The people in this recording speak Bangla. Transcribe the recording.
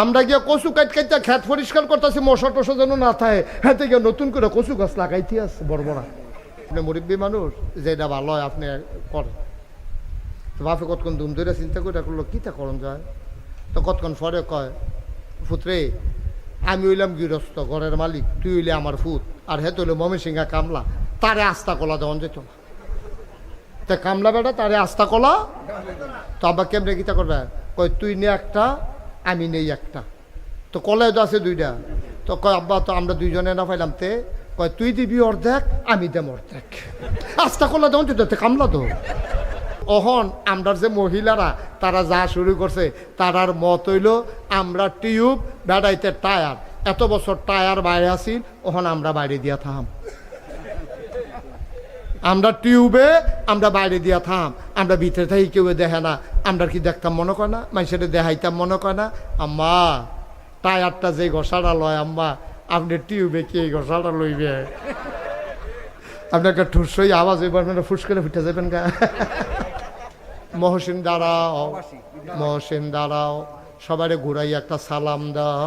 আমরা গিয়ে কচু কাটতে খেত পরিষ্কার করতেছি, মশা টসা যেন না থাকে, হাতে গিয়ে নতুন করে কচু গাছ লাগাইতে আছে বড় বড়। আপনি মুরব্বী মানুষ, যেটা ভালো হয় আপনি করেন। তো বাপে কতক্ষণ ধুম ধরে চিন্তা করে করলো কীটা করণ যায়। তো কতক্ষণ পরে কয়, ফুতরে আমি হইলাম গৃহস্থ ঘরের মালিক, তুই হইলে আমার ফুত, আর হেতে হইলে ময়মনসিংহা কামলা, তারে আস্তা কলা দেওয়ান যেত না। তা কামলা বেটা তারে আস্তা কলা, তো আব্বা কেমনে গীতা করবে, কয় তুই নে একটা আমি নেই একটা, তো কলায় তো আছে দুইটা। তো কয় আব্বা তো আমরা দুইজনে না পাইলাম, তে কয় তুই দিবি অর্ধেক আমি দেম অর্ধেক, আস্তা কলা দেওয়ান যেত কামলা তো। অহন আমরার যে মহিলারা তারা যা শুরু করছে, তারার মত হইল আমরা টিউব বেড়াইতে টায়ার, এত বছর টায়ার বাইরে আসিল, ওহন আমরা বাইরে দিয়া থাম, আমরা টিউবে আমরা বাইরে দিয়া থাম, আমরা ভিতরে থাকি কেউ দেখে না, আমরা কি দেখতাম মনে করে না, মানুষের দেখাইতাম মনে করে না। আম্মা টায়ারটা যে ঘষাটা লয়, আম্মা আপনি টিউবে কি এই ঘষাটা লইবে, আপনাকে ঠুসই আওয়াজ এবার ফুস করে ফুটে যাবেন গা। মহসিন দাঁড়াও, মহসিন দাঁড়াও, সবারে ঘুরাই একটা সালাম দাও।